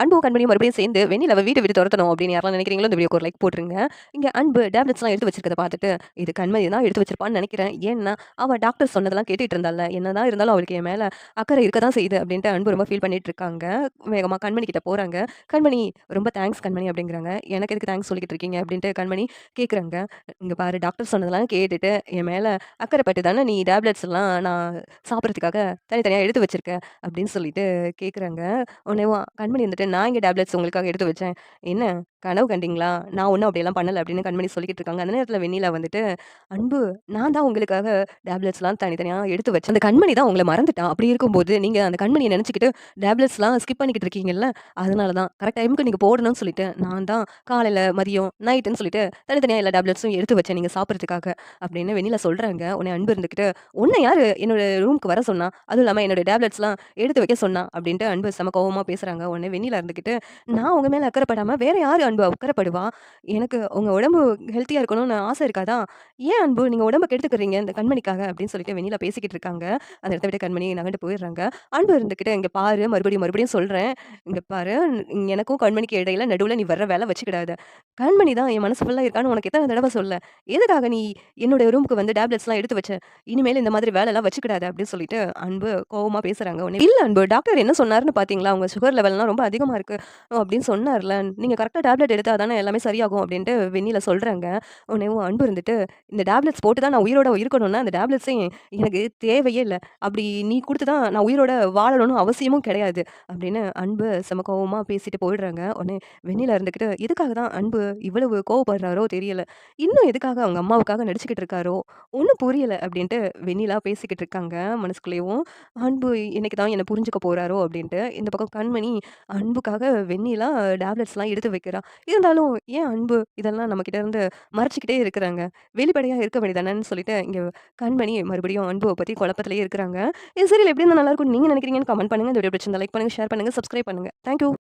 அன்பும் கண்மணியும் மறுபடியும் சேர்ந்து வெண்ணிலாவ வீட்ட விட்டு தொரத்தணும் அப்படின்னு யாரெல்லாம் நினைக்கிறீங்களோ, இந்த வீடியோக்கு ஒரு லைக் போட்டுருங்க. இங்க அன்பு டேப்லெட்ஸ்லாம் எடுத்து வச்சிருக்கத பார்த்துட்டு, இது கண்மணி தான் எடுத்து வச்சிருப்பான்னு நெனைக்கிறேன். ஏன்னா, அவ டாக்டர் சொன்னதெல்லாம் கேட்டுட்டு இருந்தால்ல. என்னதான் இருந்தாலும் அவளுக்கு என் மேல அக்கறை இருக்க தான் செய்யுது அப்படின்ட்டு அன்பு ரொம்ப ஃபீல் பண்ணிட்டு இருக்காங்க. வேகமா கண்மணி கிட்ட போறாங்க. கண்மணி ரொம்ப தேங்க்ஸ் கண்மணி அப்படிங்கிறாங்க. எனக்கு எதுக்கு தேங்க்ஸ் சொல்லிக்கிட்டு இருக்கீங்க அப்படின்ட்டு கண்மணி கேட்குறாங்க. இங்க பாரு டாக்டர் சொன்னதெல்லாம் கேட்டுட்டு என் மேல அக்கறைப்பட்டு தானே நீ டேப்லெட்ஸ்லாம் நான் சாப்பிடுறதுக்காக தனித்தனியா எடுத்து வச்சிருக்க அப்படின்னு சொல்லிட்டு கேட்குறாங்க. உடனேவும் கண்மணி வந்துட்டு, "நான் எங்க டேப்லெட்ஸ் உங்களுக்காக எடுத்து வச்சேன். என்ன கனவு கண்டீங்களா? நான் ஒண்ணும் அப்படியெல்லாம் பண்ணல." அப்படின்னு கண்மணி சொல்லிக்கிட்டு இருக்காங்க. அந்த நேரத்தில வெண்ணிலா வந்துட்டு, "அன்பு நான் தான் உங்களுக்காக டேப்லெட்ஸ்லாம் தனித்தனியா எடுத்து வச்சேன். அந்த கண்மணி தான் உங்கள மறந்துட்டா. அப்படி இருக்கும்போது, நீங்க அந்த கண்மணிய நெனச்சுக்கிட்டு டேப்லெட்ஸ்லாம் ஸ்கிப் பண்ணிக்கிட்டு இருக்கீங்கல்ல, அதனால தான். கரெக்ட் டைமுக்கு நீங்க போடணும்னு சொல்லிட்டு, நான் தான் காலையில, மதியம், நைட்டுன்னு சொல்லிட்டு தனித்தனியா எல்லா டேப்லெட்ஸும் எடுத்து வச்சேன் நீங்க சாப்பிடுறதுக்காக." அப்படின்னு வெண்ணிலா சொல்றாங்க. உடனே அன்பு இருந்துகிட்டு, "உன்ன யாரு என்னோட ரூமுக்கு வர சொன்னா? அதுவும் இல்லாம என்னோட டேப்லெட்ஸ்லாம் எடுத்து வைக்க சொன்னா?" அப்படின்ட்டு அன்பு செம கோவமா பேசுறாங்க. உடனே வெண்ணிலா இருந்துகிட்டு, "நான் உங்க மேல அக்கறைப்படாம வேற யாரு அன்பு அக்கறைப்படுவா? எனக்கு உங்க உடம்பு ஹெல்த்தியா இருக்கணும்னு ஆசை இருக்காதா? ஏன் அன்பு நீங்க உடம்ப கெடுத்துக்கிறீங்க இந்த கண்மணிக்காக?" அப்படின்னு சொல்லிட்டு வெண்ணிலா பேசிக்கிட்டு இருக்காங்க. அந்த இடத்த விட்டு கண்மணி நகண்டு போயிடுறாங்க. அன்பு இருந்துகிட்டு, "இங்க பாரு மறுபடியும் மறுபடியும் சொல்றேன். இங்க பாரு எனக்கும் கண்மணிக்கு இடையில நடுவுல நீ வர்ற வேல வச்சுக்கிடாத. கண்மணி தான் என் மனசு ஃபுல்லா இருக்கான்னு உனக்கு எத்தன தடவ சொல்ல? எதுக்காக நீ என்னோட ரூமுக்கு வந்து டேப்லெட்ஸ்லாம் எடுத்து வச்ச? இனிமேல் இந்த மாதிரி வேலைலாம் வச்சுக்கிடாத." அப்படின்னு சொல்லிட்டு அன்பு கோவமா பேசுறாங்க. உடனே, "இல்ல அன்பு டாக்டர் என்ன சொன்னாருன்னு பார்த்தீங்களா? உங்க சுகர் லெவல்லாம் ரொம்ப அதிகமா இருக்கு அப்படின்னு சொன்னார்ல. நீங்க கரெக்ட்டா டேப்லெட் எடுத்தா தானே எல்லாமே சரியாகும்." அப்படின்ட்டு வெண்ணிலா சொல்றாங்க. உடனேவும் அன்பு இருந்துட்டு, "இந்த டேப்லெட்ஸ் போட்டு தான் நான் உயிரோட இருக்கணும்னா, அந்த டேப்லெட்ஸே எனக்கு தேவையே இல்ல. அப்படி நீ குடுத்து தான் நான் உயிரோட வாழணும்னு அவசியமும் கிடையாது." அப்படின்னு அன்பு செம கோவமா பேசிட்டு போயிடுறாங்க. உடனே வெண்ணிலா இருந்துகிட்டு, எதுக்காக தான் அன்பு இவ்வளவு கோவப்படுறாரோ தெரியல. இன்னும் எதுக்காக அவங்க அம்மாவுக்காக நடிச்சுக்கிட்டு இருக்காரோ? ஒண்ணும் புரியல அப்படின்ட்டு வெண்ணிலா பேசிக்கிட்டு இருக்காங்க மனசுக்குள்ளேயும். அன்பு என்னைக்கு தான் என்ன புரிஞ்சுக்க போறாரோ அப்படின்ட்டு. இந்த பக்கம் கண்மணி அன்புக்காக வெண்ணிலா டேப்லெட்ஸ்லாம் எடுத்து வைக்கிறா. இருந்தாலும் ஏன் அன்பு இதெல்லாம் நம்மகிட்ட இருந்து மறைச்சுக்கிட்டே இருக்கிறாங்க? வெளிப்படையா இருக்க வேண்டியதானேன்னு சொல்லிட்டு இங்க கண்மணி மறுபடியும் அன்புவ பத்தி குழப்பத்திலேயே இருக்கிறாங்க. இந்த சீரியல் எப்படி இருந்தா நல்லாருக்கும்னு நீங்க நினைக்கிறீங்கன்னு கமெண்ட் பண்ணுங்க. இந்த வீடியோ பிடிச்சிருந்தா லைக் பண்ணுங்க, ஷேர் பண்ணுங்க, சப்ஸ்கிரைப் பண்ணுங்க. Thank you.